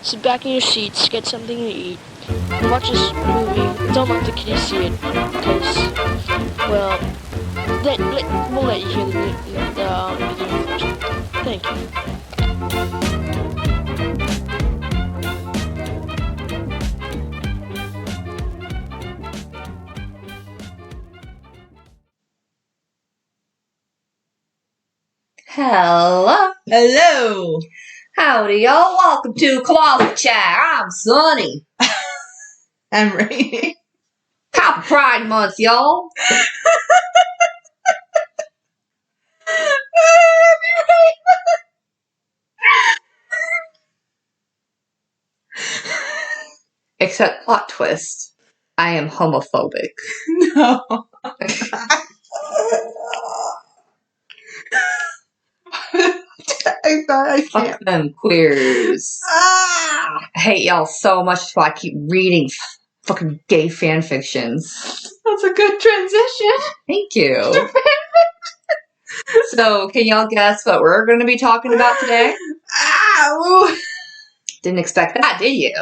sit back in your seats, get something to eat, and watch this movie. Don't let the kiddies see it, because, well, we'll let you hear the beginning first. Thank you. Hello. Hello. Howdy, y'all. Welcome to Koala Chat. I'm Sunny. I'm Rainy. Happy Pride Month, y'all. Except plot twist. I am homophobic. No. I Fuck can't. them queers. Ah! I hate y'all so much, so I keep reading fucking gay fan fictions. That's a good transition. Thank you. So, can y'all guess what we're going to be talking about today? Ow! Didn't expect that, did you?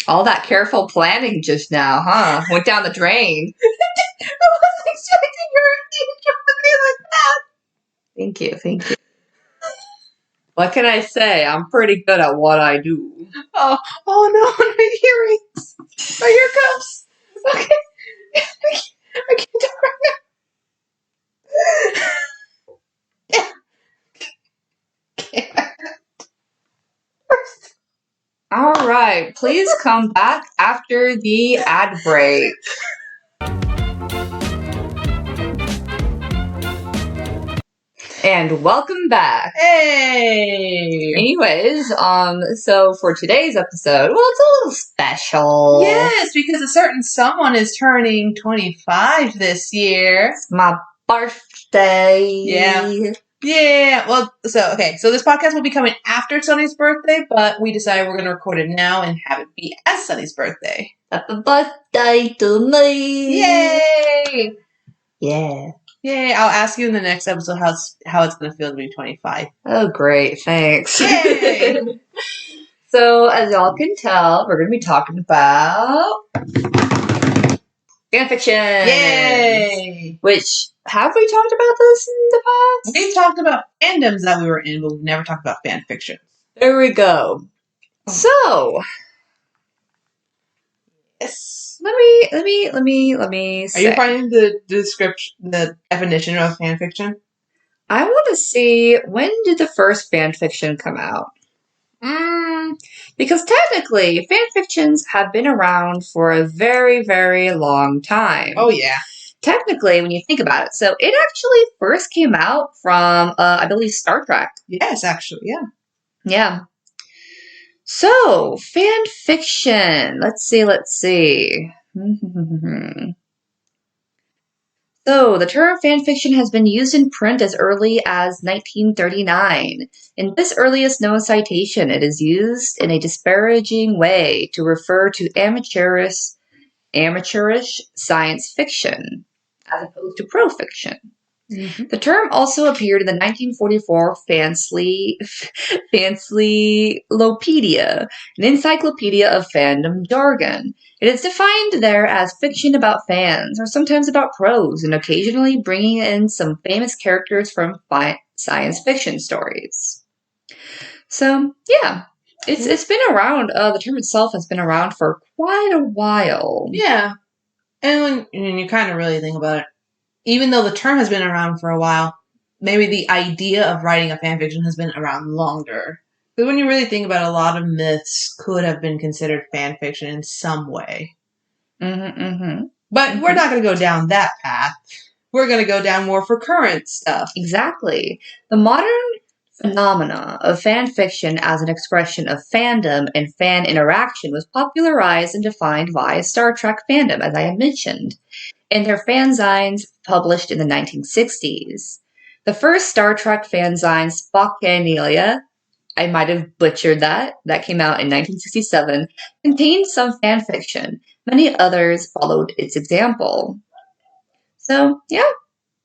All that careful planning just now, huh? Went down the drain. I wasn't expecting your to be like that. Thank you. What can I say? I'm pretty good at what I do. Oh no, my earrings. My earcuffs. Okay. I can't talk right now. All right, please come back after the ad break. And welcome back. Hey. Anyways, so for today's episode, well, it's a little special. Yes, because a certain someone is turning 25 this year. It's my birthday. Yeah. Well, so this podcast will be coming after Sunny's birthday, but we decided we're going to record it now and have it be as Sunny's birthday. Happy birthday to me. Yay! Yeah. Yay! I'll ask you in the next episode how it's going to feel to be 25. Oh, great. Thanks. Yay! So, as y'all can tell, we're going to be talking about fanfiction. Yay! Which, have we talked about this in the past? We've talked about fandoms that we were in, but we've never talked about fan fiction. There we go. So, Yes. let me say. Are you finding the definition of fan fiction? I want to see, when did the first fanfiction come out? Because technically, fanfictions have been around for a very, very long time. Oh, yeah. Technically, when you think about it. So, it actually first came out from, I believe, Star Trek. Yes, actually, yeah. Yeah. So, fan fiction. Let's see. So, the term fan fiction has been used in print as early as 1939. In this earliest known citation, it is used in a disparaging way to refer to amateurish science fiction, as opposed to pro fiction. Mm-hmm. The term also appeared in the 1944 Fanslylopedia, an encyclopedia of fandom jargon. It is defined there as fiction about fans, or sometimes about pros, and occasionally bringing in some famous characters from science fiction stories. So, yeah, it's been around. The term itself has been around for quite a while. Yeah. And when you kind of really think about it, even though the term has been around for a while, maybe the idea of writing a fanfiction has been around longer. Because when you really think about it, a lot of myths could have been considered fanfiction in some way. But we're not going to go down that path. We're going to go down more for current stuff. Exactly. The modern phenomena of fan fiction as an expression of fandom and fan interaction was popularized and defined by Star Trek fandom, as I had mentioned, in their fanzines published in the 1960s. The first Star Trek fanzine, Spockania, I might have butchered that came out in 1967, contained some fan fiction. Many others followed its example. So, yeah.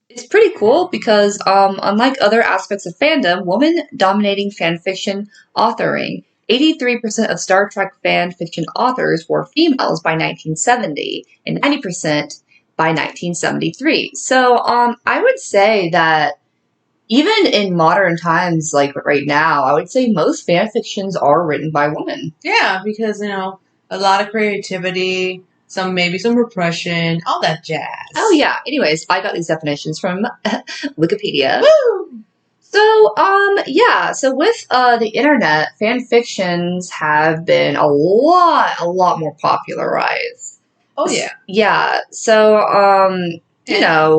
It's pretty cool because, unlike other aspects of fandom, women dominating fanfiction authoring. 83% of Star Trek fan fiction authors were females by 1970, and 90% by 1973. So, I would say that even in modern times, like right now, I would say most fan fictions are written by women. Yeah, because a lot of creativity, maybe some repression, all that jazz. Oh yeah. Anyways, I got these definitions from Wikipedia. Woo! So, yeah. So with the internet, fan fictions have been a lot more popularized. Oh yeah. Yeah. So,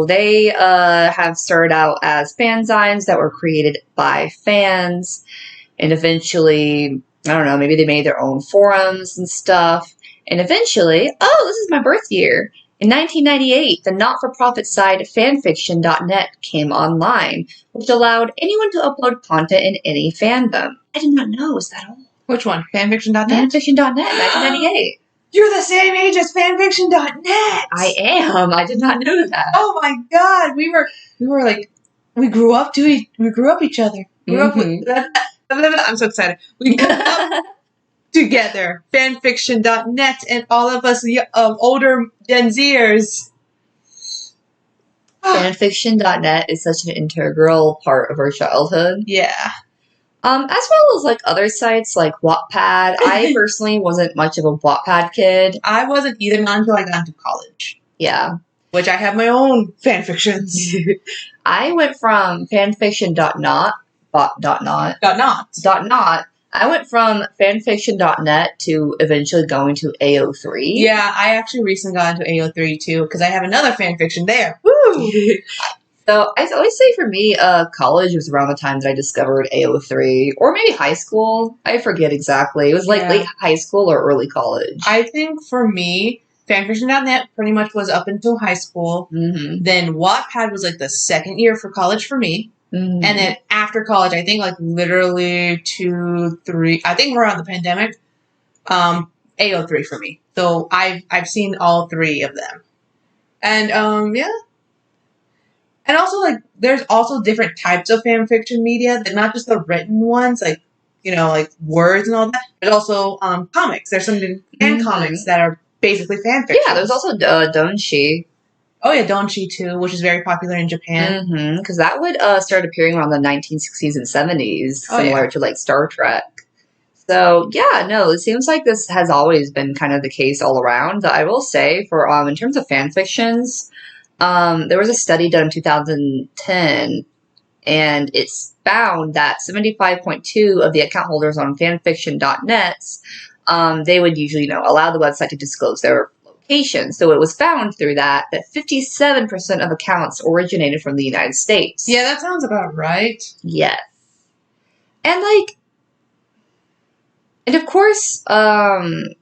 they have started out as fanzines that were created by fans, and eventually, I don't know, maybe they made their own forums and stuff. And eventually, oh, this is my birth year. In 1998, the not-for-profit site fanfiction.net came online, which allowed anyone to upload content in any fandom. I did not know it was that old. Which one? Fanfiction.net? Fanfiction.net, 1998. You're the same age as fanfiction.net. I am. I did not know that. Oh my god, we were like, we grew up each other. Grew up with, I'm so excited. We grew up together. Fanfiction.net and all of us older Gen Zers. Fanfiction.net is such an integral part of our childhood. Yeah. As well as like other sites like Wattpad. I personally wasn't much of a Wattpad kid. I wasn't either, not until I got into college. Yeah. Which I have my own fanfictions. I went from fanfiction.not. I went from fanfiction.net to eventually going to AO3. Yeah, I actually recently got into AO3 too, because I have another fanfiction there. Woo! So I always say for me, college was around the time that I discovered AO3, or maybe high school. I forget exactly. It was like late high school or early college. I think for me, fanfiction.net pretty much was up until high school. Mm-hmm. Then Wattpad was like the second year for college for me. Mm-hmm. And then after college, I think like literally 2, 3, I think around the pandemic, AO3 for me. So I've seen all three of them. And yeah. And also like there's also different types of fan fiction media, that not just the written ones, like like words and all that. There's also comics. There's some fan comics that are basically fan fiction. Yeah, there's also Donshi. Oh yeah, Donshi too, which is very popular in Japan. Because that would start appearing around the 1960s and 70s, similar to like Star Trek. So yeah, no, it seems like this has always been kind of the case all around. I will say, for in terms of fan fictions, there was a study done in 2010, and it's found that 75.2 of the account holders on fanfiction.net, they would usually allow the website to disclose their location. So it was found through that 57% of accounts originated from the United States. Yeah, that sounds about right. Yes. And of course, another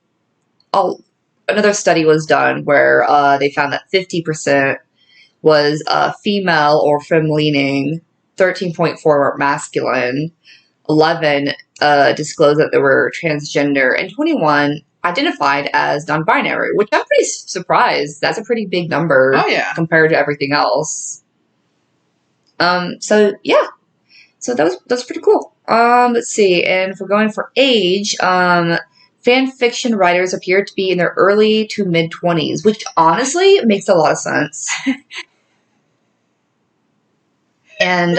study was done where they found that 50% was female or femme-leaning, 13.4 were masculine, 11 disclosed that they were transgender, and 21 identified as non-binary, which I'm pretty surprised. That's a pretty big number. Oh, yeah. Compared to everything else. So yeah. So that's pretty cool. Let's see. And if we're going for age, fan fiction writers appear to be in their early to mid-20s, which honestly makes a lot of sense. And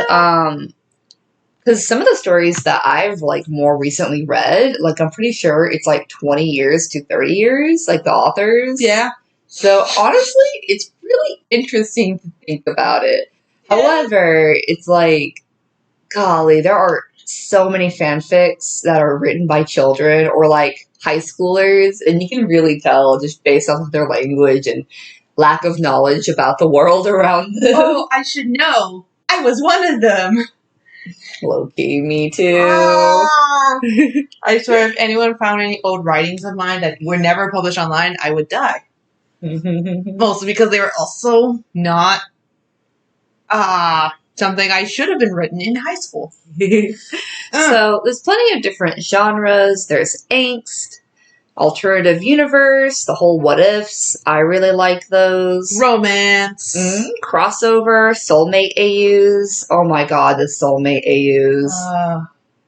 because some of the stories that I've more recently read, I'm pretty sure it's 20 years to 30 years, the authors. Yeah. So honestly, it's really interesting to think about it. Yeah. However, it's golly, there are so many fanfics that are written by children or high schoolers, and you can really tell just based off of their language and lack of knowledge about the world around them. Oh, I should know. I was one of them. Low-key, me too. I swear, if anyone found any old writings of mine that were never published online, I would die. Mostly because they were also not something I should have been written in high school. So there's plenty of different genres. There's angst, Alternative universe, the whole what ifs. I really like those. Romance. Crossover, soulmate AUs. Oh my god, the soulmate AUs.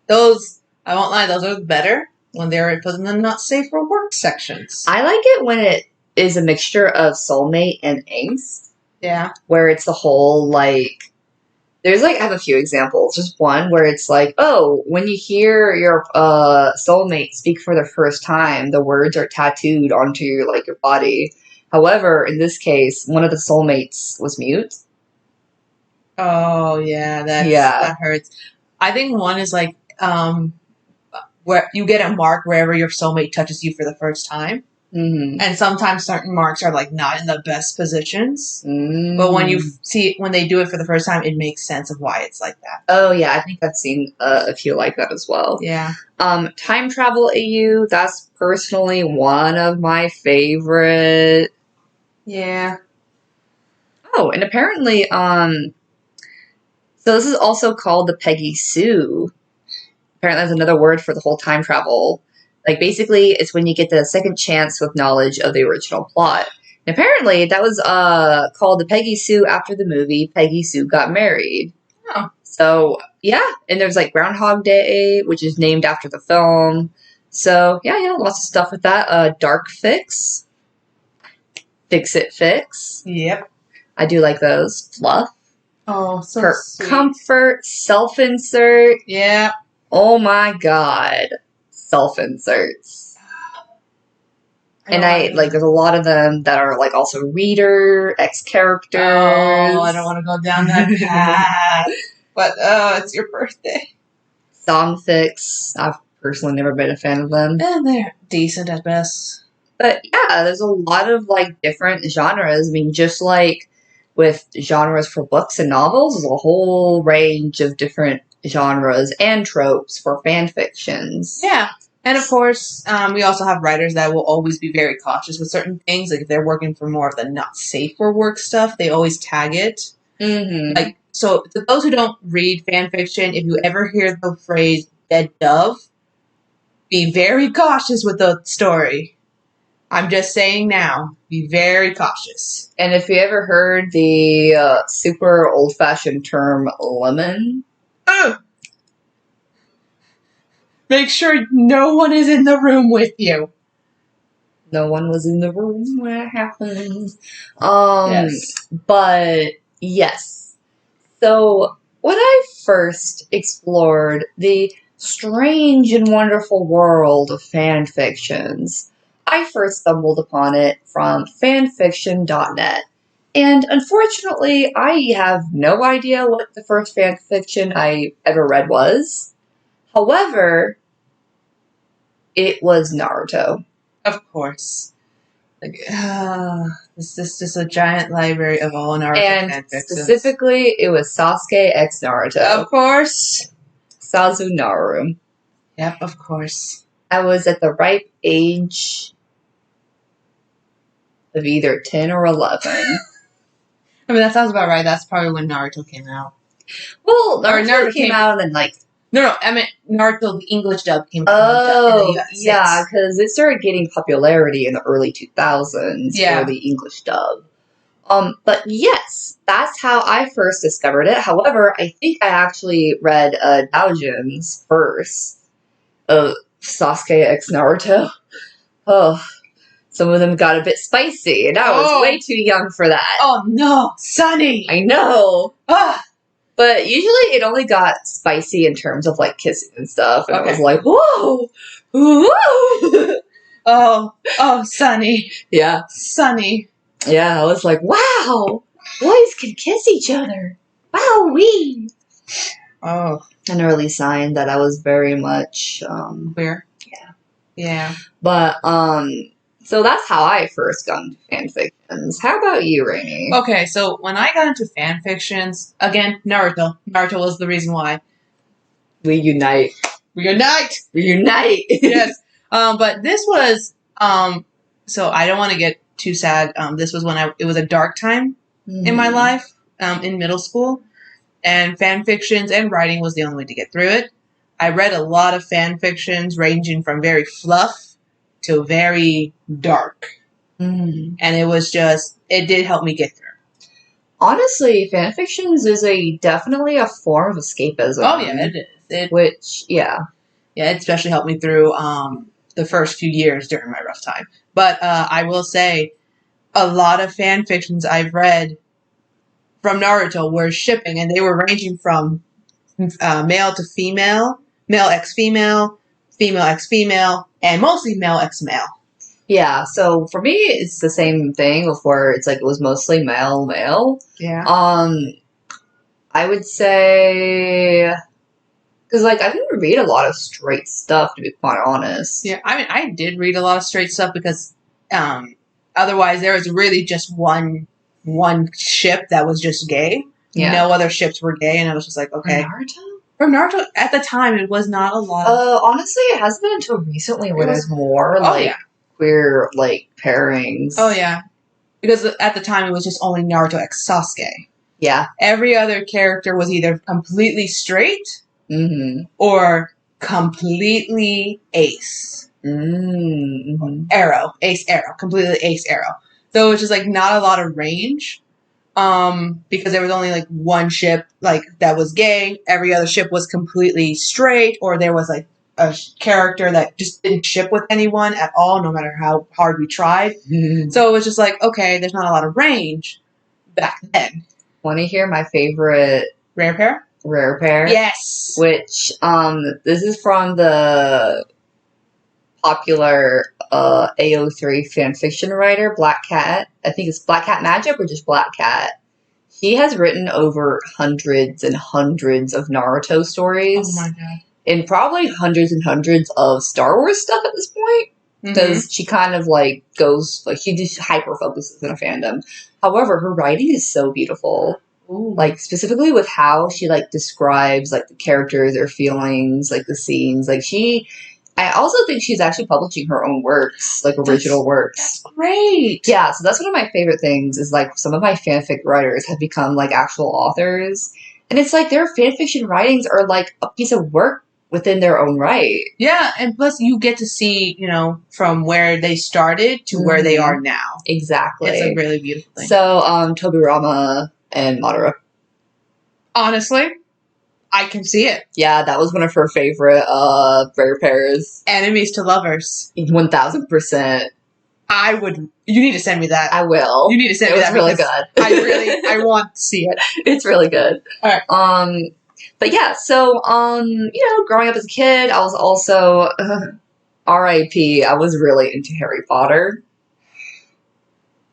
Those, I won't lie, those are better when they're put in the not safe for work sections. I like it when it is a mixture of soulmate and angst. Yeah. Where it's the whole, like, there's, like, I have a few examples. Just one where it's like, oh, when you hear your soulmate speak for the first time, the words are tattooed onto your, like, your body. However, in this case, one of the soulmates was mute. Oh, yeah, that hurts. I think one is, like, where you get a mark wherever your soulmate touches you for the first time. Mm-hmm. And sometimes certain marks are like not in the best positions. But when you see when they do it for the first time, it makes sense of why it's like that. Oh yeah, I think I've seen a few like that as well. Yeah. Time travel AU, that's personally one of my favorite. Yeah. Oh, and apparently, so this is also called the Peggy Sue. Apparently that's another word for the whole time travel. Like, basically, it's when you get the second chance with knowledge of the original plot. And apparently, that was called the Peggy Sue after the movie Peggy Sue Got Married. Oh. So, yeah. And there's, like, Groundhog Day, which is named after the film. So, yeah, lots of stuff with that. Dark Fix. Fix It Fix. Yep. I do like those. Fluff. Oh, so For sweet. comfort. Self-insert. Yeah. Oh, my God. Self-inserts. And there's a lot of them that are, like, also reader, ex-characters. Oh, I don't want to go down that path. But, it's your birthday. Songfics. I've personally never been a fan of them. And they're decent at best. But, yeah, there's a lot of, like, different genres. I mean, just like with genres for books and novels, there's a whole range of different genres and tropes for fan fictions. Yeah. And of course, we also have writers that will always be very cautious with certain things. Like if they're working for more of the not safe for work stuff, they always tag it. Mm-hmm. Like, so to those who don't read fan fiction, if you ever hear the phrase dead dove, be very cautious with the story. I'm just saying now, be very cautious. And if you ever heard the super old-fashioned term lemon, make sure no one is in the room with you. No one was in the room when it happened. Yes. But, yes. So, when I first explored the strange and wonderful world of fan fictions, I first stumbled upon it from fanfiction.net. And unfortunately, I have no idea what the first fanfiction I ever read was. However, it was Naruto. Of course. Like, this is just a giant library of all Naruto And fanfics. specifically, it was Sasuke x Naruto. Of course. Sasunaru. Yep, of course. I was at the ripe age of either 10 or 11. I mean, that sounds about right. That's probably when Naruto came out. Well, Naruto came out and then, like... No, I meant Naruto, the English dub came out. Oh, yeah, because it started getting popularity in the early 2000s for the English dub. But yes, that's how I first discovered it. However, I think I actually read Daojin's first of Sasuke x Naruto. Oh, some of them got a bit spicy, and I was way too young for that. Oh no, Sunny! I know! Ah! But usually it only got spicy in terms of, like, kissing and stuff, and I was like, whoa! Whoa! Oh, Sunny. Yeah. Sunny. Yeah, I was like, wow! Boys can kiss each other! Wow-wee! Oh. An early sign that I was very much, Queer? Yeah. Yeah. But, so that's how I first got into fanfictions. How about you, Rainy? Okay, so when I got into fanfictions, again, Naruto. Naruto was the reason why. We unite. Reunite! Reunite! Yes. But this was, so I don't want to get too sad. This was when it was a dark time in my life, in middle school. And fan fictions and writing was the only way to get through it. I read a lot of fan fictions ranging from very fluff to very dark. Mm. And it did help me get through. Honestly, fanfictions is definitely a form of escapism. Oh, yeah, it is. Which, yeah. Yeah, it especially helped me through the first few years during my rough time. But I will say, a lot of fan fictions I've read from Naruto were shipping, and they were ranging from male to female, male ex female, female ex female, and mostly male ex male. Yeah, so for me, it's the same thing where it's like it was mostly male. Yeah. I would say because like I didn't read a lot of straight stuff, to be quite honest. Yeah, I mean, I did read a lot of straight stuff because otherwise there was really just one ship that was just gay. Yeah. No other ships were gay, and I was just like, okay. From Naruto, at the time, it was not a lot. Honestly, it hasn't been until recently where there's more queer pairings. Oh yeah, because at the time it was just only Naruto x Sasuke. Yeah. Every other character was either completely straight or completely ace. Ace arrow, completely ace arrow. So it was just like not a lot of range. Because there was only like one ship like that was gay. Every other ship was completely straight, or there was like a character that just didn't ship with anyone at all, no matter how hard we tried. So it was just like, okay, there's not a lot of range back then. Want to hear my favorite rare pair? Rare pair? Yes. Which this is from the popular AO3 fanfiction writer, Black Cat. I think it's Black Cat Magic or just Black Cat. He has written over hundreds and hundreds of Naruto stories. Oh my god. And probably hundreds and hundreds of Star Wars stuff at this point. Because she kind of like goes, like she just hyper focuses in a fandom. However, her writing is so beautiful. Ooh. Like specifically with how she like describes like the characters, their feelings, like the scenes. Like I also think she's actually publishing her own works, like original works. That's great. Yeah, so that's one of my favorite things is like some of my fanfic writers have become like actual authors. And it's like their fanfiction writings are like a piece of work within their own right. Yeah, and plus you get to see, from where they started to where they are now. Exactly. It's a really beautiful thing. So, Tobirama and Madara. Honestly, I can see it. Yeah, that was one of her favorite rare pairs. Enemies to lovers. 1000%. You need to send me that. I will. You need to send me that. It's really good. I want to see it. It's really good. All right. But yeah, so, growing up as a kid, I was also, R.I.P., I was really into Harry Potter.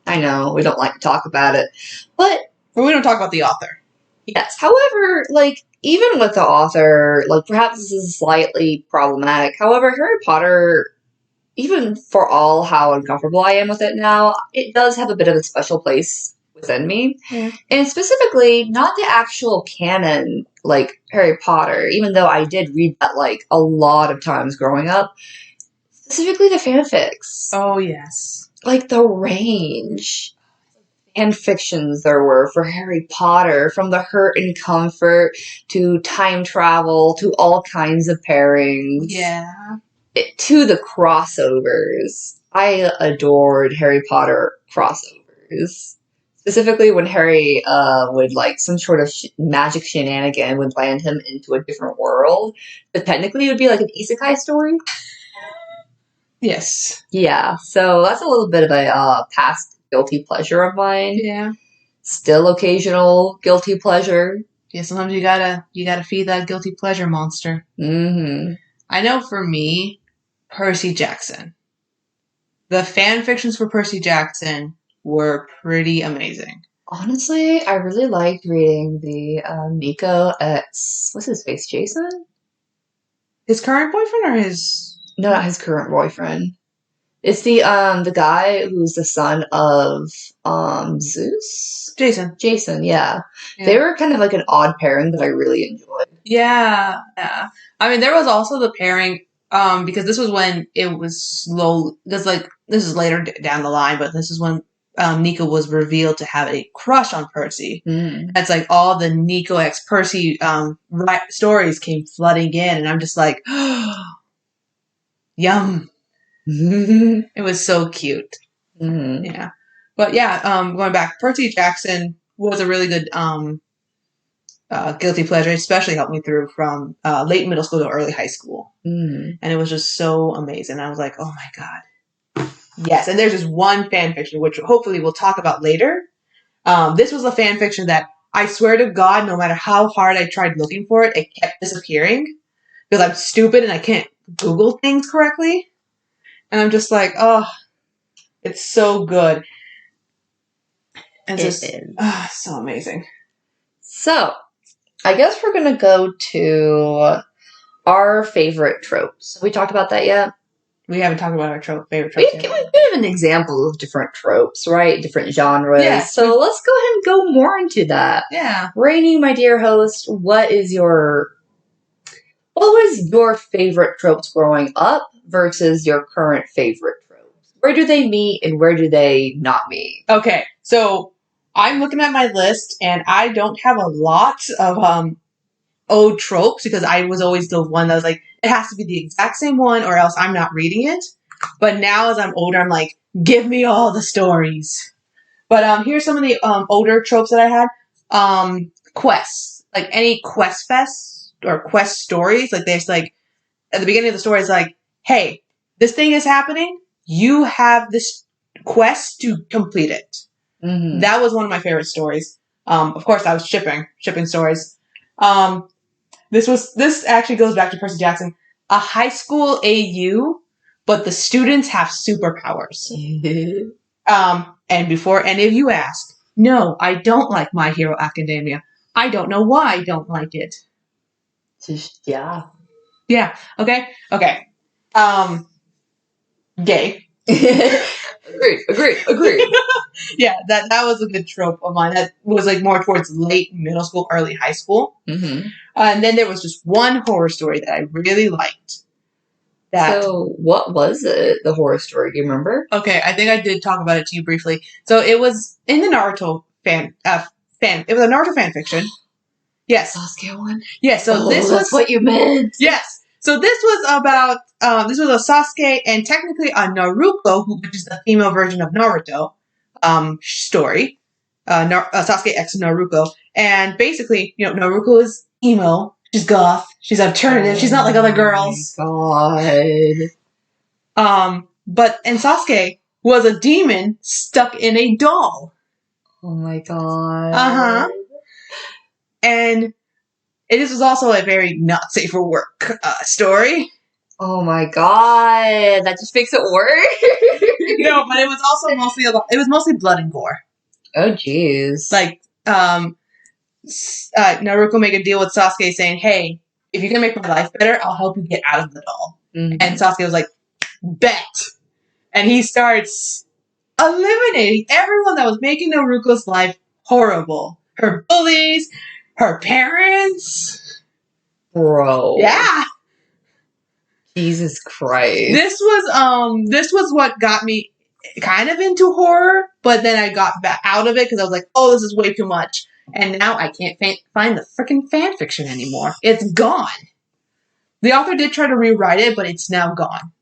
I know, we don't like to talk about it. But we don't talk about the author. Yes. However, like, even with the author, like, perhaps this is slightly problematic. However, Harry Potter, even for all how uncomfortable I am with it now, it does have a bit of a special place within me. Yeah. And specifically, not the actual canon, like, Harry Potter, even though I did read that, like, a lot of times growing up. Specifically the fanfics. Oh, yes. Like, the range fan fictions there were for Harry Potter, from the Hurt and Comfort to time travel to all kinds of pairings. Yeah. To the crossovers. I adored Harry Potter crossovers. Specifically when Harry would, like, some sort of magic shenanigan would land him into a different world. But technically it would be like an isekai story. Yes. Yeah, so that's a little bit of a past guilty pleasure of mine. Yeah. Still occasional guilty pleasure. Yeah, sometimes you gotta feed that guilty pleasure monster. Mm-hmm. I know for me, Percy Jackson. The fan fictions for Percy Jackson were pretty amazing. Honestly, I really liked reading the Nico x... What's his face? Jason? His current boyfriend or his... No, not his current boyfriend. It's the guy who's the son of Zeus? Jason, yeah. They were kind of like an odd pairing that I really enjoyed. Yeah. I mean, there was also the pairing, because this was when it was slow. This is later down the line, but this is when Nico was revealed to have a crush on Percy. That's like all the Nico x Percy stories came flooding in, and I'm just like, yum. It was so cute. Mhm. Yeah. But yeah, going back, Percy Jackson was a really good guilty pleasure. It especially helped me through from late middle school to early high school. Mhm. And it was just so amazing. I was like, oh my God. Yes. And there's this one fan fiction, which hopefully we'll talk about later. This was a fan fiction that I swear to God, no matter how hard I tried looking for it, it kept disappearing because I'm stupid and I can't Google things correctly. And I'm just like, oh, it's so good. And It it's just is. so amazing. So, I guess we're gonna go to our favorite tropes. Have we talked about that yet? We haven't talked about our favorite We tropes give yet. an example of different tropes, right? Different genres. Yeah. So let's go ahead and go more into that. Yeah. Rainy, my dear host, what was your favorite tropes growing up versus your current favorite tropes? Where do they meet and where do they not meet? Okay. So I'm looking at my list and I don't have a lot of old tropes because I was always the one that was like, it has to be the exact same one or else I'm not reading it. But now as I'm older, I'm like, give me all the stories. But here's some of the older tropes that I had. Quests. Like any quest fest or quest stories. Like there's like, at the beginning of the story, it's like, hey, this thing is happening. You have this quest to complete it. Mm-hmm. That was one of my favorite stories. Of course, I was shipping stories. This actually goes back to Percy Jackson. A high school AU, but the students have superpowers. And before any of you ask, no, I don't like My Hero Academia. I don't know why I don't like it. Just, yeah. Yeah. Okay. Gay. Agreed. Yeah, that was a good trope of mine. That was like more towards late middle school, early high school. Mm-hmm. And then there was just one horror story that I really liked. So, what was it? The horror story? Do you remember? Okay, I think I did talk about it to you briefly. So it was in the Naruto fan. It was a Naruto fan fiction. Yes. Sasuke one. Yes. So this that's was what you meant. Yes. So this was about this was a Sasuke and technically a Naruko, which is the female version of Naruto, story. Sasuke x Naruko, and basically, Naruko is emo. She's goth. She's alternative. She's not like other girls. Oh my god. And Sasuke was a demon stuck in a doll. Oh my god. Uh-huh. And this was also a very not safe for work story. Oh my god. That just makes it worse. No, but it was also mostly blood and gore. Oh jeez. Like, Naruko made a deal with Sasuke saying, hey, if you can make my life better, I'll help you get out of the doll. Mm-hmm. And Sasuke was like, bet. And he starts eliminating everyone that was making Naruko's life horrible. Her bullies, her parents. Bro. Yeah. Jesus Christ. This was what got me kind of into horror, but then I got back out of it because I was like, oh, this is way too much. And now I can't find the freaking fan fiction anymore. It's gone. The author did try to rewrite it, but it's now gone.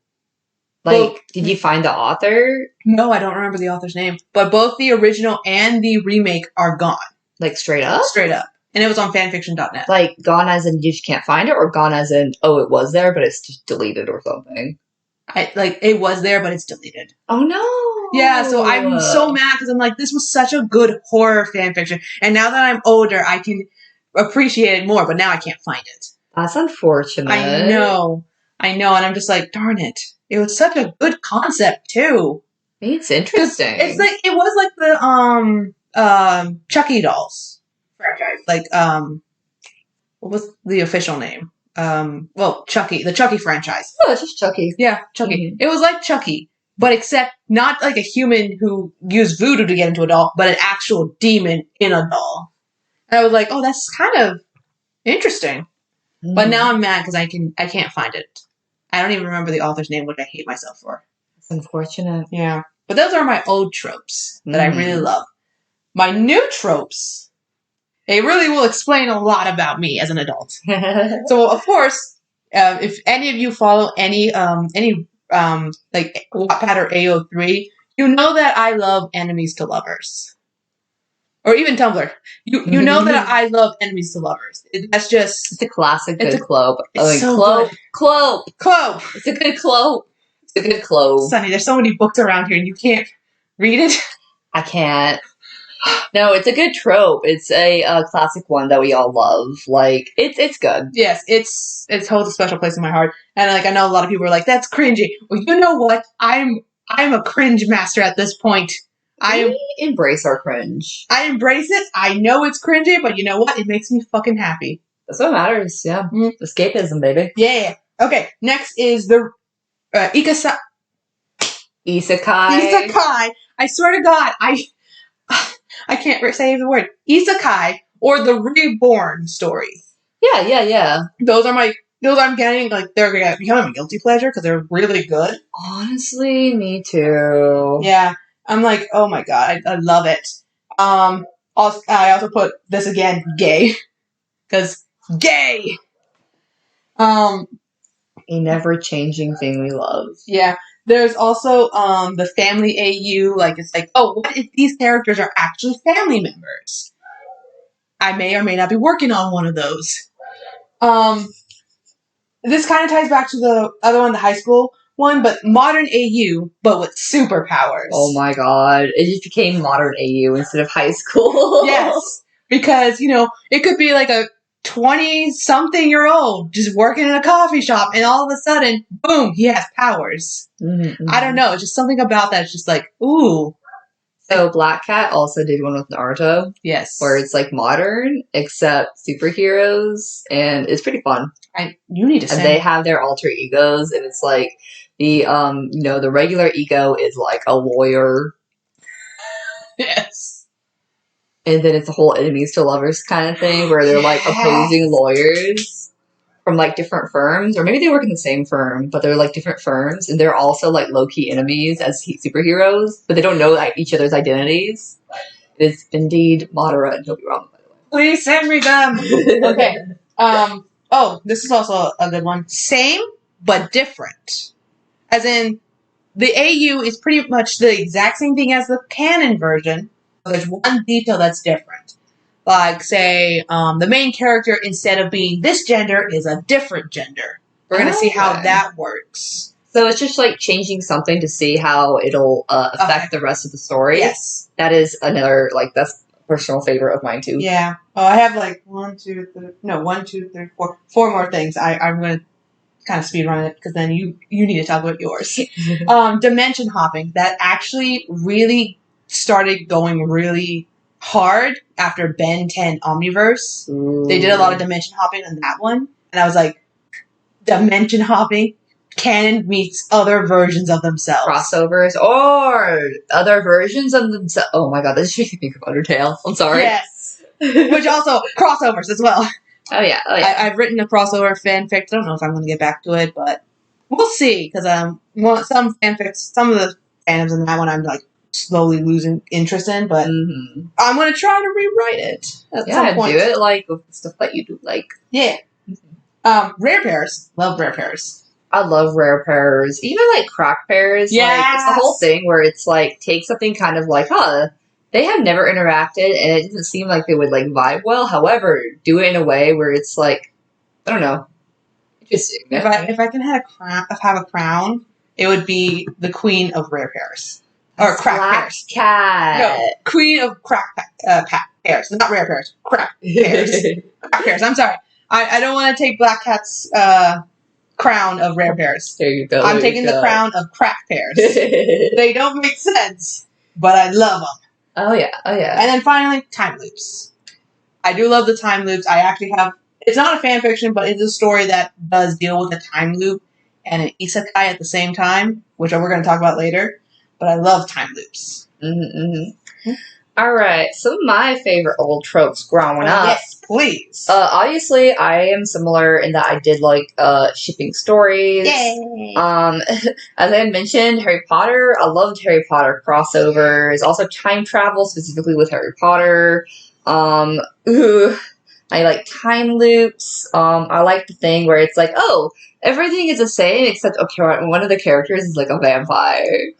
Like, did you find the author? No, I don't remember the author's name. But both the original and the remake are gone. Like, straight up? Straight up. And it was on fanfiction.net. Like, gone as in you just can't find it, or gone as in, oh, it was there, but it's just deleted or something? It was there, but it's deleted. Oh, no. Yeah, so I'm so mad because I'm like, this was such a good horror fanfiction. And now that I'm older, I can appreciate it more, but now I can't find it. That's unfortunate. I know. And I'm just like, darn it. It was such a good concept, too. It's interesting. It's like, it was like the, Chucky dolls franchise. Like, what was the official name? Chucky, the Chucky franchise. Oh, it's just Chucky. Yeah, Chucky. Mm-hmm. It was like Chucky, but except not like a human who used voodoo to get into a doll, but an actual demon in a doll. And I was like, oh, that's kind of interesting. Mm. But now I'm mad because I can't find it. I don't even remember the author's name, which I hate myself for. It's unfortunate. Yeah. But those are my old tropes that I really love. My new tropes, they really will explain a lot about me as an adult. So, of course, if any of you follow any like Wattpad or AO3, you know that I love enemies to lovers. Or even Tumblr. You know that I love enemies to lovers. That's just... It's a classic It's good a- clope. it's so clope. good. Clope. Clove! It's a good clope. It's a good clope. Sonny, there's so many books around here and you can't read it. I can't. No, it's a good trope. It's a classic one that we all love. Like, it's good. Yes, it holds a special place in my heart. And like I know a lot of people are like, that's cringy. Well, you know what? I'm a cringe master at this point. We embrace our cringe. I embrace it. I know it's cringy, but you know what? It makes me fucking happy. That's what matters, yeah. Escapism, baby. Yeah. Okay, next is the Isekai. Isekai. I swear to God, I can't say the word. Isekai, or the reborn story. Yeah. Those I'm getting, like, they're becoming a guilty pleasure because they're really good. Honestly, me too. Yeah. I'm like, oh my God, I love it. I also put this again, gay. Because gay! A never-changing thing we love. Yeah. There's also the family AU, like, it's like, oh, what if these characters are actually family members? I may or may not be working on one of those. This kind of ties back to the other one, the high school one, but modern AU, but with superpowers. Oh my God. It just became modern AU instead of high school. Yes. Because, it could be like a 20-something-year-old just working in a coffee shop, and all of a sudden, boom, he has powers. Mm-hmm. I don't know. It's just something about that. It's just like, ooh. So Black Cat also did one with Naruto. Yes. Where it's like modern, except superheroes, and it's pretty fun. You need to And they have their alter egos, and it's like the the regular ego is like a lawyer. Yes. And then it's a whole enemies to lovers kind of thing where they're like opposing lawyers from like different firms, or maybe they work in the same firm, but they're like different firms, and they're also like low-key enemies as superheroes, but they don't know like each other's identities. It is indeed Madara, and he'll be wrong, by the way. Please send me them. Okay. This is also a good one. Same, but different. As in, the AU is pretty much the exact same thing as the canon version, but there's one detail that's different. Like, say, the main character, instead of being this gender, is a different gender. We're going to see how that works. So it's just like changing something to see how it'll affect the rest of the story. Yes. That is another, that's a personal favorite of mine too. Yeah. Oh, I have like 4 more things. I'm going to kind of speed run it because then you need to talk about yours. Dimension hopping. That actually really started going really hard after Ben 10 Omniverse. Ooh. They did a lot of dimension hopping in that one. And I was like, dimension hopping? Canon meets other versions of themselves. Crossovers or other versions of themselves. Oh my God, this makes me think of Undertale. I'm sorry. Yes. Which also, crossovers as well. Oh yeah. I've written a crossover fanfic. I don't know if I'm going to get back to it, but we'll see. Because some fanfics, some of the fandoms in that one, I'm like slowly losing interest in. But I'm going to try to rewrite it at some point. Do it like with stuff that you do like. Yeah. Rare pairs. Love rare pairs. I love rare pairs. Even like crack pairs. Yes! Like, it's the whole thing where it's like take something kind of like, they have never interacted, and it doesn't seem like they would like vibe well. However, do it in a way where it's like, I don't know, interesting. If I can have a crown, it would be the queen of rare pairs or crack pairs. Cat. No, queen of crack pairs, not rare pairs. Crack pairs. Crack pairs. I'm sorry. I don't want to take Black Cat's crown of rare pairs. There you go. I'm taking the crown of crack pairs. They don't make sense, but I love them. Oh yeah. And then finally, time loops. I do love the time loops. I actually have... It's not a fan fiction, but it's a story that does deal with a time loop and an isekai at the same time, which we're going to talk about later. But I love time loops. All right. Some of my favorite old tropes growing up. Yes, please. Obviously, I am similar in that I did like shipping stories. Yay! As I had mentioned, Harry Potter. I loved Harry Potter crossovers. Also, time travel, specifically with Harry Potter. I like time loops. I like the thing where it's like, oh, everything is the same except okay, one of the characters is like a vampire.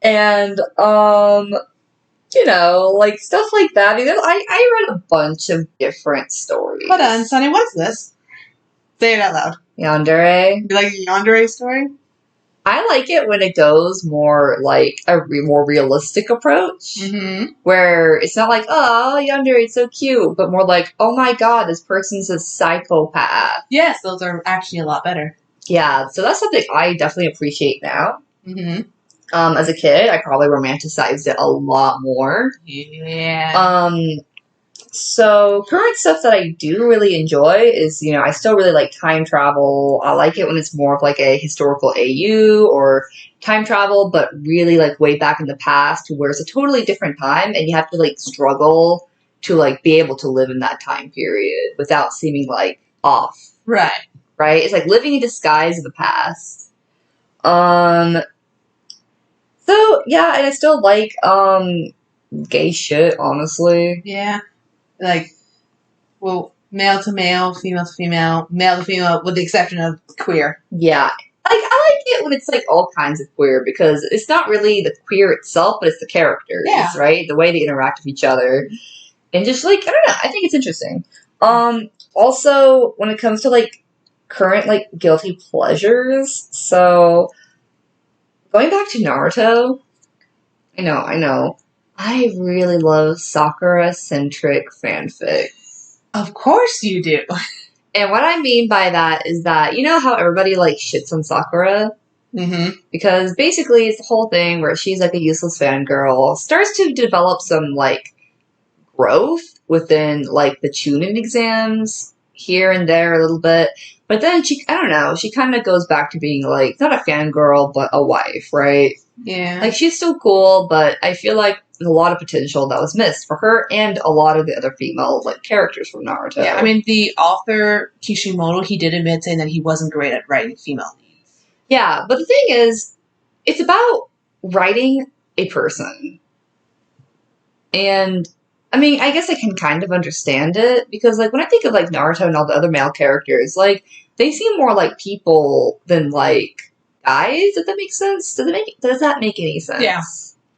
And you know, like stuff like that. I mean, I read a bunch of different stories. Hold on, Sonny, what's this? Say it out loud. Yandere. You like the Yandere story? I like it when it goes more like a more realistic approach, Mm-hmm. where it's not like, oh, Yandere, it's so cute, but more like, oh my god, this person's a psychopath. Yes, those are actually a lot better. Yeah, so that's something I definitely appreciate now. Mm-hmm. As a kid, I probably romanticized it a lot more. Yeah. So current stuff that I do really enjoy is, you know, I still really like time travel. I like it when it's more of like a historical AU or time travel, but really like way back in the past to where it's a totally different time and you have to like struggle to like be able to live in that time period without seeming like off. Right. Right? It's like living in disguise of the past. So yeah, and I still like gay shit, honestly. Yeah. Like, well, male to male, female to female, male to female, with the exception of queer. Yeah. Like, I like it when it's like all kinds of queer because it's not really the queer itself, but it's the characters, Yeah. right? The way they interact with each other. And just like, I don't know, I think it's interesting. Also, when it comes to like current like guilty pleasures, so going back to Naruto, I know. I really love Sakura-centric fanfic. Of course you do. And what I mean by that is that, you know how everybody like shits on Sakura? Mm-hmm. Because basically it's the whole thing where she's like a useless fangirl, starts to develop some like growth within like the Chunin exams here and there a little bit. But then she kind of goes back to being like, not a fangirl, but a wife, right? Yeah. Like she's still cool, but I feel like there's a lot of potential that was missed for her and a lot of the other female like characters from Naruto. Yeah, I mean, the author, Kishimoto, he did admit saying that he wasn't great at writing female leads. Yeah, but the thing is, it's about writing a person. And, I mean, I guess I can kind of understand it, because, like, when I think of, like, Naruto and all the other male characters, like, they seem more like people than, like, guys, if that makes sense. Does that make any sense? Yeah.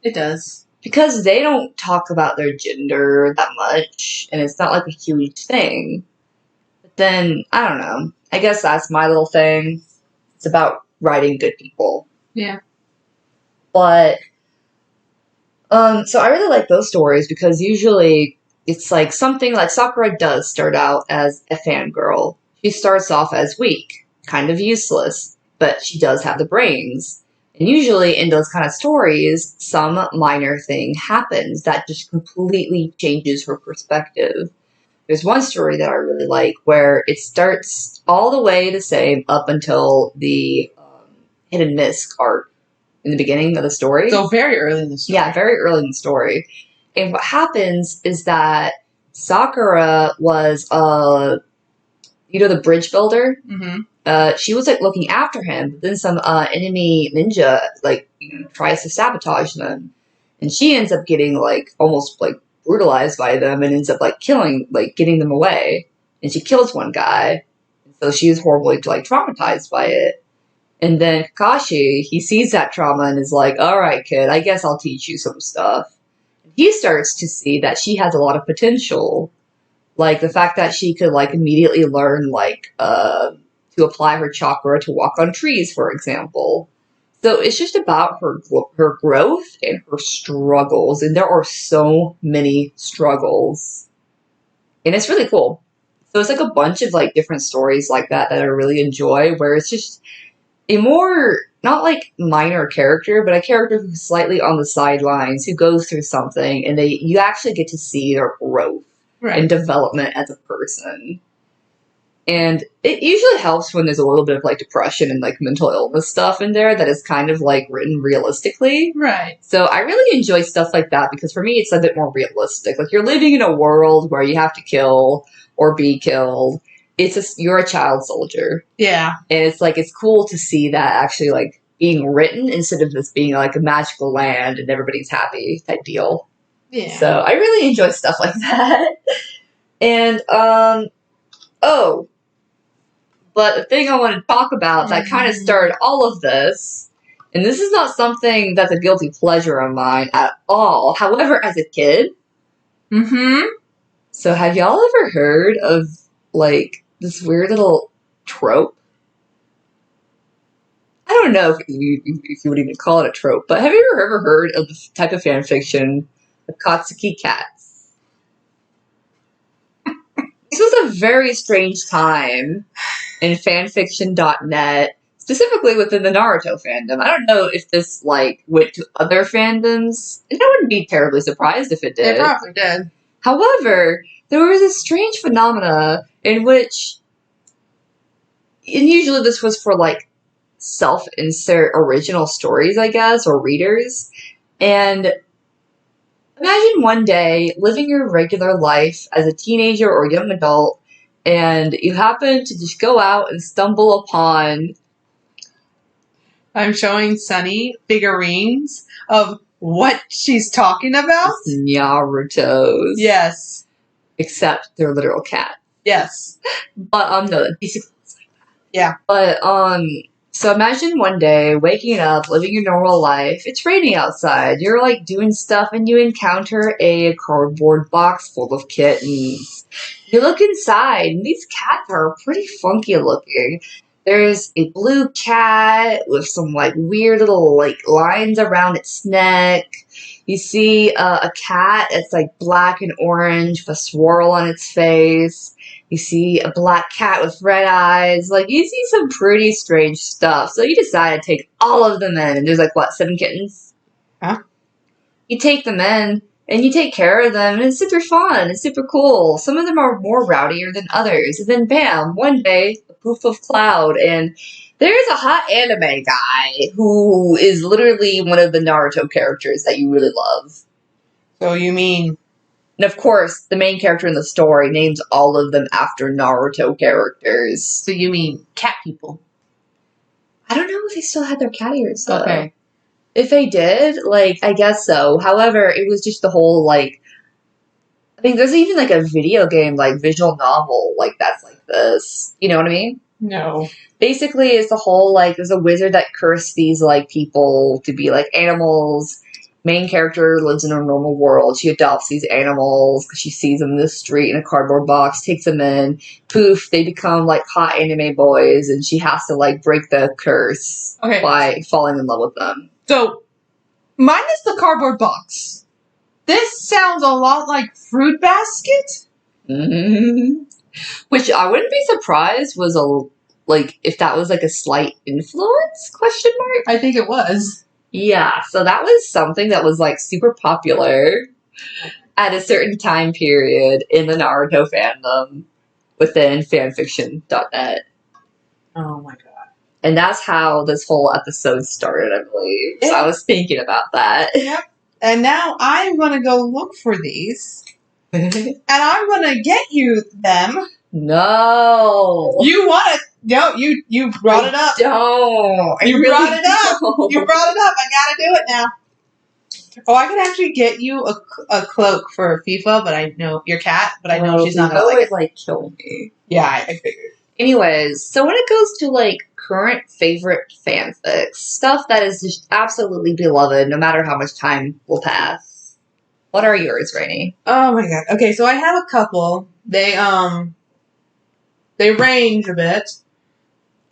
It does. Because they don't talk about their gender that much, and it's not, like, a huge thing. But then, I don't know. I guess that's my little thing. It's about writing good people. Yeah. But, so I really like those stories because usually it's like something like Sakura does start out as a fangirl. She starts off as weak, kind of useless, but she does have the brains. And usually in those kind of stories, some minor thing happens that just completely changes her perspective. There's one story that I really like where it starts all the way the same up until the Hidden Mist arc in the beginning of the story. So very early in the story. Yeah, very early in the story. And what happens is that Sakura was, the bridge builder. Mm-hmm. She was, like, looking after him, but then some enemy ninja, like, tries to sabotage them. And she ends up getting, like, almost, like, brutalized by them and ends up, like, getting them away. And she kills one guy. So she is horribly, like, traumatized by it. And then Kakashi, he sees that trauma and is like, alright, kid, I guess I'll teach you some stuff. He starts to see that she has a lot of potential. Like, the fact that she could, like, immediately learn, like, to apply her chakra to walk on trees, for example. So it's just about her growth and her struggles. And there are so many struggles. And it's really cool. So it's like a bunch of, like, different stories like that I really enjoy, where it's just a more, not like minor character, but a character who's slightly on the sidelines, who goes through something, and you actually get to see their growth and development as a person. And it usually helps when there's a little bit of, like, depression and, like, mental illness stuff in there that is kind of, like, written realistically. Right. So I really enjoy stuff like that, because for me it's a bit more realistic. Like, you're living in a world where you have to kill or be killed. You're a child soldier. Yeah. And it's like, it's cool to see that actually, like, being written instead of this being like a magical land and everybody's happy type deal. Yeah. So I really enjoy stuff like that. And, but the thing I want to talk about that kind of started all of this, and this is not something that's a guilty pleasure of mine at all. However, as a kid, so have y'all ever heard of, like, this weird little trope? I don't know if you would even call it a trope, but have you ever heard of this type of fanfiction, the Katsuki cats? This was a very strange time in fanfiction.net, specifically within the Naruto fandom. I don't know if this, like, went to other fandoms, and I wouldn't be terribly surprised if it did. It probably did. However, there was a strange phenomena in which, and usually this was for, like, self-insert original stories, I guess, or readers, and imagine one day living your regular life as a teenager or young adult, and you happen to just go out and stumble upon... I'm showing Sunny figurines of what she's talking about. Naruto's. Yes. Except they're literal cats. Yes. But, no, basically it's like that. Yeah. But, so imagine one day waking up, living your normal life. It's raining outside. You're, like, doing stuff, and you encounter a cardboard box full of kittens. You look inside, and these cats are pretty funky looking. There's a blue cat with some, like, weird little, like, lines around its neck. You see a cat that's, like, black and orange with a swirl on its face. You see a black cat with red eyes. Like, you see some pretty strange stuff. So you decide to take all of them in. And there's, like, what, 7 kittens? Huh? You take them in, and you take care of them, and it's super fun. It's super cool. Some of them are more rowdier than others. And then, bam, one day, a poof of cloud, and there's a hot anime guy who is literally one of the Naruto characters that you really love. So you mean... And of course, the main character in the story names all of them after Naruto characters. So you mean cat people? I don't know if they still had their cat ears, though. Okay. If they did, like, I guess so. However, it was just the whole, like... I mean, there's even, like, a video game, like, visual novel, like, that's like this. You know what I mean? No. Basically, it's the whole, like, there's a wizard that cursed these, like, people to be, like, animals. Main character lives in a normal world. She adopts these animals because she sees them in the street in a cardboard box, takes them in. Poof, they become, like, hot anime boys, and she has to, like, break the curse by falling in love with them. So, minus the cardboard box, this sounds a lot like Fruit Basket. Mm-hmm. Which I wouldn't be surprised was if that was, like, a slight influence, question mark? I think it was. Yeah, so that was something that was, like, super popular at a certain time period in the Naruto fandom within fanfiction.net. Oh my god. And that's how this whole episode started, I believe. So I was thinking about that. Yep. And now I'm going to go look for these. And I'm going to get you them. No. You want it. No, you brought it up. Don't. You brought it up. You brought it up. I got to do it now. Oh, I could actually get you a cloak for FIFA, but I know your cat, but I know she's not going to like kill me. Yeah, I figured. Anyways, so when it goes to, like, current favorite fanfics, stuff that is just absolutely beloved no matter how much time will pass, what are yours, Rainey? Oh my god. Okay, so I have a couple. They range a bit.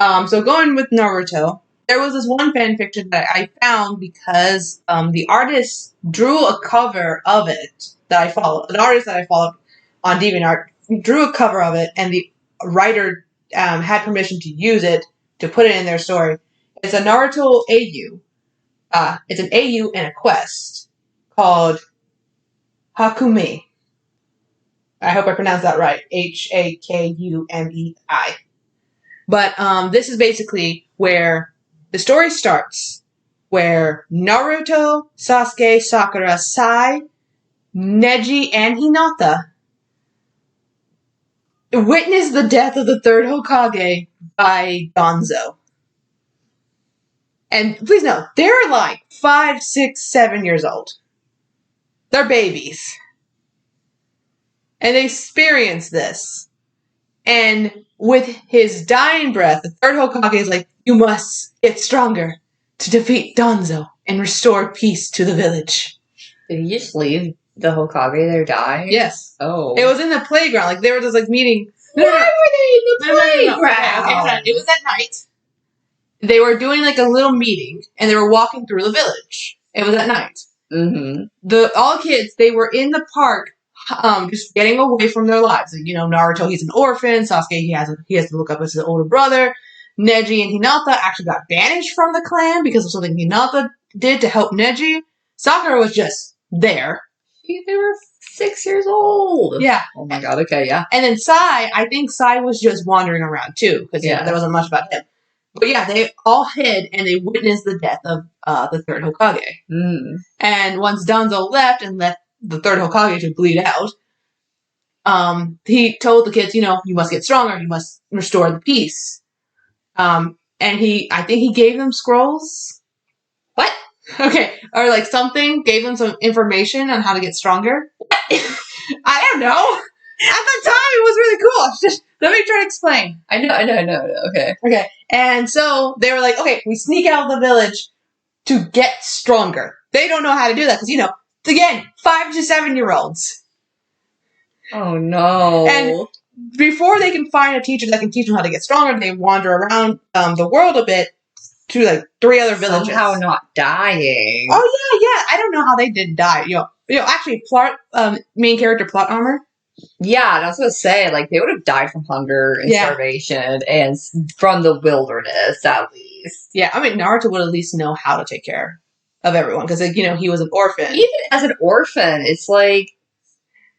So going with Naruto, there was this one fanfiction that I found because the artist drew a cover of it that I followed. An artist that I followed on DeviantArt drew a cover of it, and the writer had permission to use it to put it in their story. It's a Naruto AU. It's an AU and a quest called Hakumei. I hope I pronounced that right. Hakumei. But this is basically where the story starts, where Naruto, Sasuke, Sakura, Sai, Neji, and Hinata witness the death of the third Hokage by Gonzo. And please note, they're like 5, 6, 7 years old. They're babies. And they experience this. And with his dying breath, the third Hokage is like, you must get stronger to defeat Danzo and restore peace to the village. Did he just leave the Hokage there dying? Yes. Oh. It was in the playground. Like, they were just, like, meeting. Why were they in the playground? Okay, it was at night. They were doing, like, a little meeting, and they were walking through the village. It was at night. Mm-hmm. All kids, they were in the park, just getting away from their lives. Like, Naruto, he's an orphan. Sasuke, he has to look up as his older brother. Neji and Hinata actually got banished from the clan because of something Hinata did to help Neji. Sakura was just there. They were 6 years old. Yeah. Oh my god, okay, yeah. And then Sai, I think Sai was just wandering around too, because there wasn't much about him. But yeah, they all hid and they witnessed the death of the third Hokage. Mm. And once Danzo left and left the third Hokage to bleed out, he told the kids, you must get stronger, you must restore the peace. And I think he gave them scrolls. What? Okay, or like something, gave them some information on how to get stronger. I don't know. At the time, it was really cool. Just, let me try to explain. I know. Okay. Okay, and so they were like, okay, we sneak out of the village to get stronger. They don't know how to do that because, again, 5 to 7-year-olds. Oh no. And before they can find a teacher that can teach them how to get stronger, they wander around the world a bit to like 3 other villages. Somehow not dying. Oh yeah. I don't know how they did die. Actually, main character plot armor. Yeah, and I was gonna say, like, they would have died from hunger and starvation and from the wilderness, at least. Yeah, I mean, Naruto would at least know how to take care of everyone, because, he was an orphan. Even as an orphan, it's like,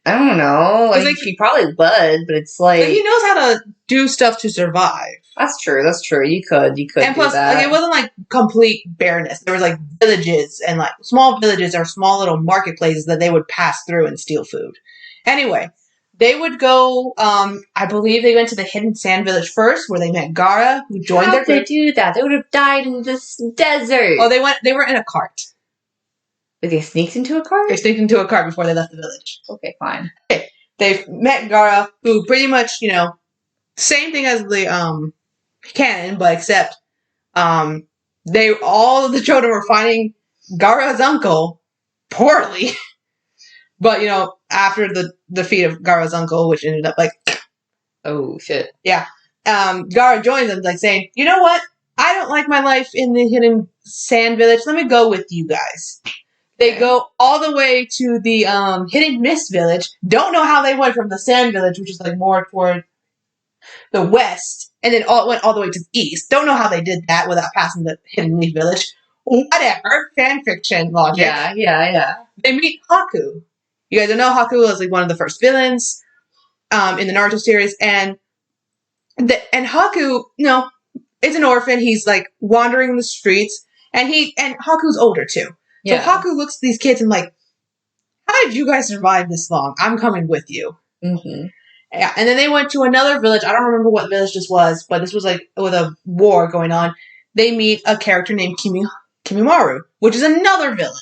I don't know, like he probably would, but it's like... he knows how to do stuff to survive. That's true, you could and plus, do that. It wasn't, like, complete bareness. There was, like, villages, and, like, small villages or small little marketplaces that they would pass through and steal food. Anyway... They would go, I believe they went to the Hidden Sand Village first, where they met Gaara, who joined their group. How'd they do that? They would have died in this desert. Oh, they were in a cart. But they sneaked into a cart? They sneaked into a cart before they left the village. Okay, fine. Okay. They met Gaara, who pretty much, same thing as the, canon, but except, all of the children were finding Gaara's uncle poorly. But, after the defeat of Gaara's uncle, which ended up like... Oh, shit. Yeah. Gaara joins them, like, saying, you know what? I don't like my life in the Hidden Sand Village. Let me go with you guys. They go all the way to the Hidden Mist Village. Don't know how they went from the Sand Village, which is, like, more toward the west, and then went all the way to the east. Don't know how they did that without passing the Hidden Leaf Village. Whatever. Fanfiction logic. Yeah. They meet Haku. You guys don't know Haku was like one of the first villains in the Naruto series, and Haku, is an orphan. He's like wandering the streets, and Haku's older too. Yeah. So Haku looks at these kids and like, how did you guys survive this long? I'm coming with you. Mm-hmm. Yeah, and then they went to another village. I don't remember what village this was, but this was like with a war going on. They meet a character named Kimimaru, which is another villain.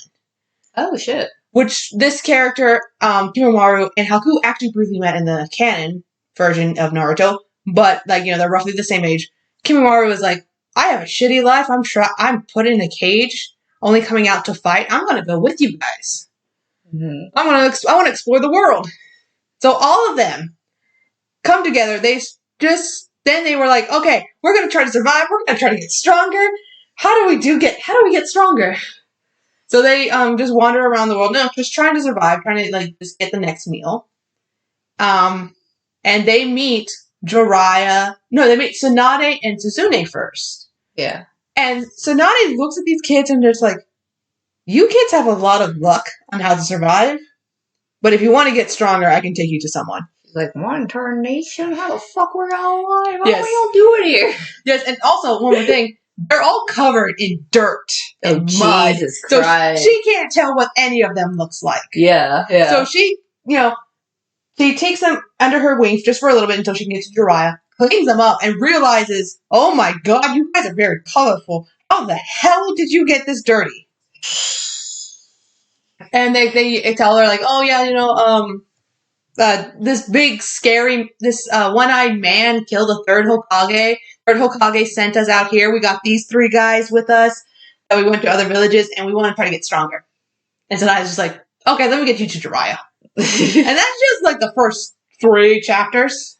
Oh shit. Which this character, Kimimaru and Haku actually briefly met in the canon version of Naruto, but like, they're roughly the same age. Kimimaru was like, I have a shitty life. I'm put in a cage, only coming out to fight. I'm gonna go with you guys. Mm-hmm. I want to explore the world. So all of them come together. Then they were like, okay, we're gonna try to survive. We're gonna try to get stronger. How do we get stronger? So they just wander around the world, just trying to survive, trying to like just get the next meal. And they meet Jiraiya. No, they meet Tsunade and Suzune first. Yeah. And Tsunade looks at these kids and just like, you kids have a lot of luck on how to survive, but if you want to get stronger, I can take you to someone. She's like, one tarnation? How the fuck we're gonna alive? What are we all doing here? Yes, and also one more thing. They're all covered in dirt and mud. Jesus Christ. So she can't tell what any of them looks like. Yeah. So she, she takes them under her wings just for a little bit until she can get to Jiraiya, cleans them up, and realizes, oh my god, you guys are very colorful. How the hell did you get this dirty? And they tell her, like, oh yeah, this big scary one-eyed man killed a third Hokage. Third Hokage sent us out here. We got these 3 guys with us. And we went to other villages, and we want to try to get stronger. And so I was just like, okay, let me get you to Jiraiya. And that's just like the first 3 chapters.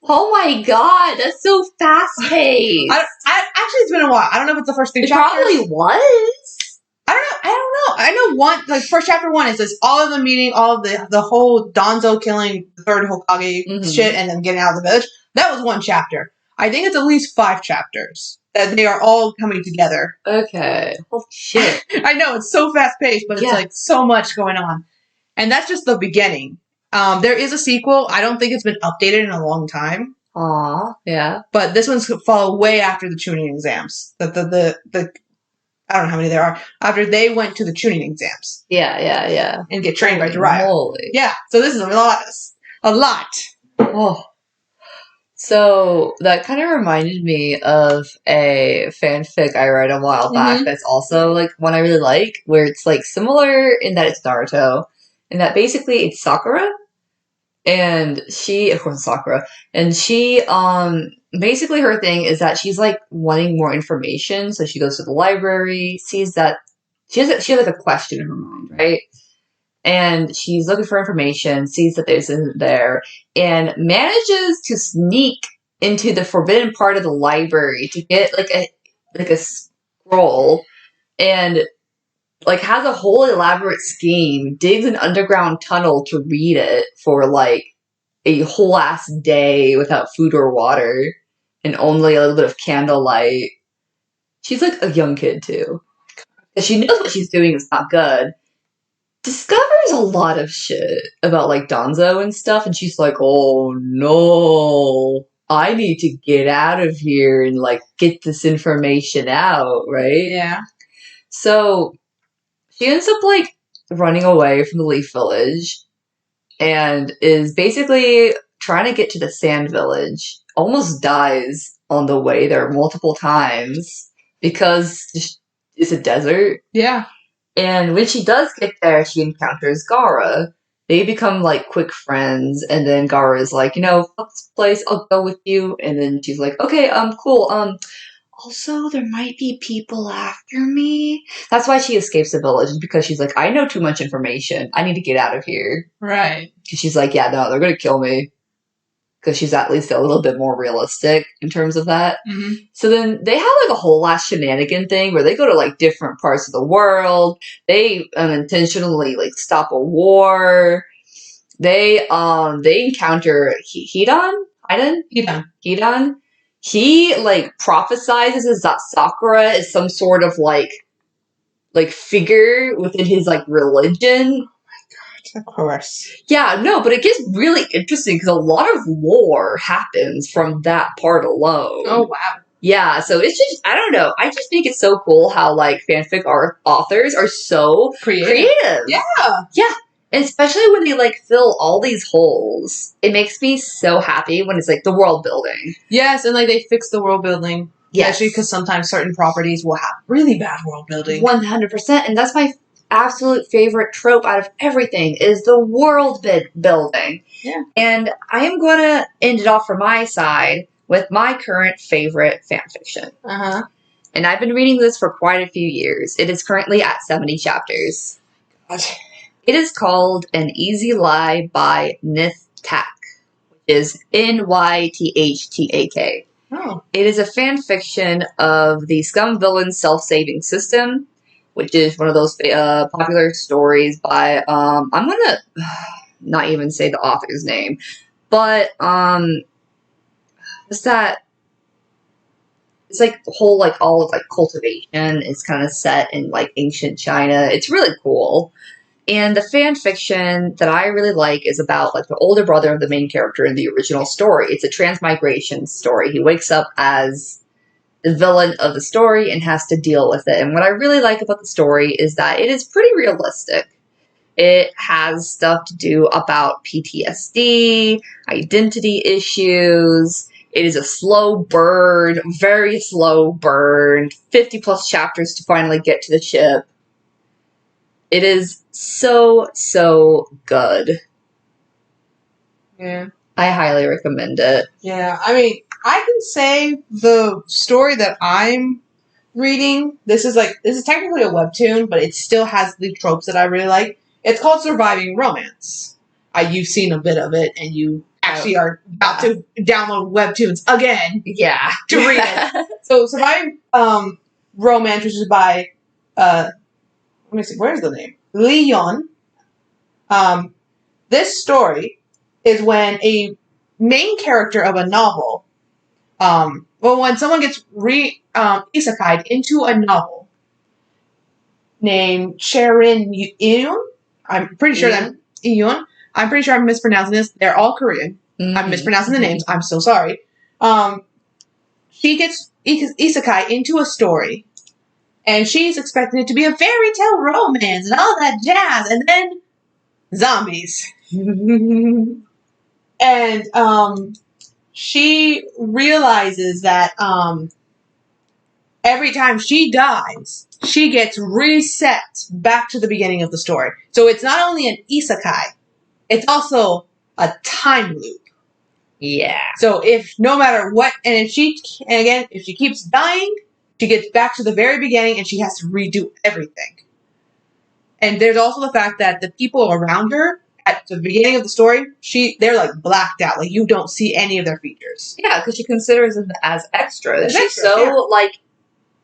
Oh my god, that's so fast paced. Actually, it's been a while. I don't know if it's the first 3 It chapters. probably was. I don't know. I know one, like, first chapter 1 is just all of them meeting all of the whole Danzo killing the third Hokage shit and then getting out of the village. That was 1 chapter. I think it's at least 5 chapters that they are all coming together. Okay. Holy shit. I know, it's so fast paced, but it's like so much going on. And that's just the beginning. There is a sequel. I don't think it's been updated in a long time. Aw, yeah. But this one's fall way after the tuning exams. The I don't know how many there are. After they went to the tuning exams. Yeah. And get trained by Jiraiya. Holy. Yeah, so this is a lot. Oh. So that kind of reminded me of a fanfic I read a while back that's also like one I really like, where it's like similar in that it's Naruto, and that basically it's Sakura, and she, of course, Sakura, and she, basically her thing is that she's like wanting more information, so she goes to the library, sees that she has like a question in her mind, right? And she's looking for information, sees that there's isn't there, and manages to sneak into the forbidden part of the library to get like a scroll, and like has a whole elaborate scheme, digs an underground tunnel to read it for like a whole ass day without food or water, and only a little bit of candlelight. She's like a young kid too. She knows what she's doing is not good. Discovers a lot of shit about like Danzo and stuff, and she's like, oh no, I need to get out of here and like get this information out, right? Yeah. So she ends up like running away from the Leaf Village and is basically trying to get to the Sand Village. Almost dies on the way there multiple times because it's a desert. Yeah. And when she does get there, she encounters Gaara. They become like quick friends, and then Gaara is like, fuck this place, I'll go with you. And then she's like, okay, cool. Also, there might be people after me. That's why she escapes the village, because she's like, I know too much information. I need to get out of here. Right. Because she's like, yeah, no, they're gonna kill me. Because she's at least a little bit more realistic in terms of that. So then they have like a whole last shenanigan thing where they go to like different parts of the world. They unintentionally like stop a war. They encounter Hidan. He like prophesizes that Sakura is some sort of like figure within his like religion. Of course. Yeah, no, but it gets really interesting because a lot of lore happens from that part alone. Oh, wow. Yeah, so it's just, I don't know. I just think it's so cool how, like, fanfic authors are so creative. Yeah. Yeah. And especially when they, like, fill all these holes. It makes me so happy when it's, like, the world building. Yes, and, like, they fix the world building. Yes. Especially because sometimes certain properties will have really bad world building. 100%. And that's my absolute favorite trope out of everything is the world building. Yeah. And I am going to end it off from my side with my current favorite fanfiction. And I've been reading this for quite a few years. It is currently at 70 chapters. God. It is called An Easy Lie by Nith Tak, which is Nythtak. Oh. It is a fanfiction of the Scum Villain Self-Saving System, which is one of those popular stories by, I'm gonna not even say the author's name, but, it's like the whole, like, all of, like, cultivation is kind of set in, like, ancient China. It's really cool. And the fan fiction that I really like is about, like, the older brother of the main character in the original story. It's a transmigration story. He wakes up as the villain of the story and has to deal with it. And what I really like about the story is that it is pretty realistic. It has stuff to do about PTSD, identity issues. It is a slow burn, very slow burn, 50 plus chapters to finally get to the ship. It is so, so good. Yeah. I highly recommend it. Yeah. I mean, I can say the story that I'm reading, this is technically a webtoon, but it still has the tropes that I really like. It's called Surviving Romance. You've seen a bit of it, and you actually are about to download webtoons again. Yeah. To read it. So Surviving Romance, which is by let me see, where's the name? Leon. This story is when a main character of a novel, when someone gets isekai'd into a novel named Cherin Iyun. I'm pretty sure that Iyun. I'm pretty sure I'm mispronouncing this. They're all Korean. I'm mispronouncing the names. I'm so sorry. She gets isekai into a story, and she's expecting it to be a fairy tale romance and all that jazz, and then zombies. And she realizes that every time she dies, she gets reset back to the beginning of the story. So it's not only an isekai, it's also a time loop. Yeah. So if no matter what, if she keeps dying, she gets back to the very beginning and she has to redo everything. And there's also the fact that the people around her at the beginning of the story, they're like blacked out. Like you don't see any of their features. Yeah, because she considers them as extras. As She's extras, so yeah. like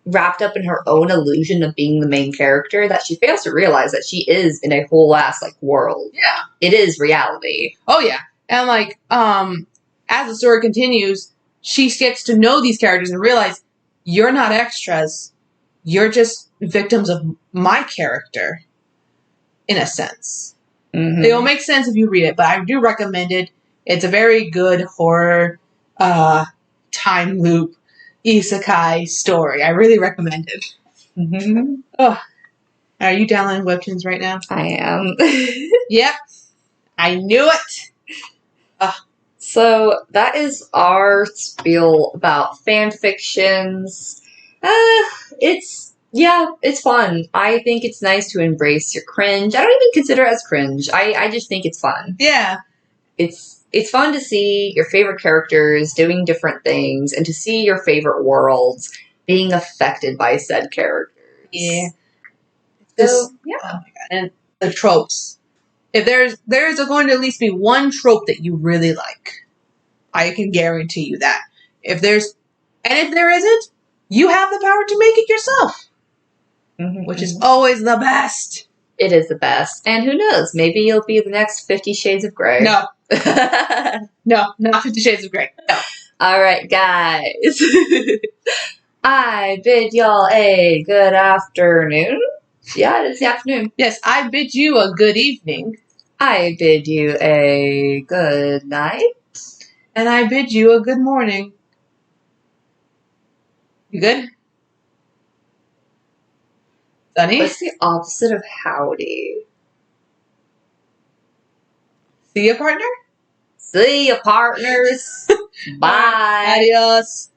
wrapped up in her own illusion of being the main character that she fails to realize that she is in a whole ass like world. Yeah. It is reality. Oh yeah. And like, as the story continues, she gets to know these characters and realize you're not extras. You're just victims of my character, in a sense. Mm-hmm. It'll make sense if you read it, but I do recommend it. It's a very good horror, time loop, isekai story. I really recommend it. Mm-hmm. Oh, are you downloading webtoons right now? I am. Yep, I knew it. So that is our spiel about fan fictions. It's fun. I think it's nice to embrace your cringe. I don't even consider it as cringe. I just think it's fun. Yeah. It's fun to see your favorite characters doing different things and to see your favorite worlds being affected by said characters. Yeah. So, yeah. Oh my god. And the tropes. If there's going to at least be one trope that you really like, I can guarantee you that. If there isn't, you have the power to make it yourself. Mm-hmm. Which is always the best. It is the best. And who knows, maybe you'll be the next 50 Shades of Grey. No. No, not 50 Shades of Grey. No. Alright, guys. I bid y'all a good afternoon. Yeah, it's the afternoon. Yes, I bid you a good evening. I bid you a good night. And I bid you a good morning. You good? Sunny? What's the opposite of howdy? See ya, partner? See ya, partners. Bye. Adios.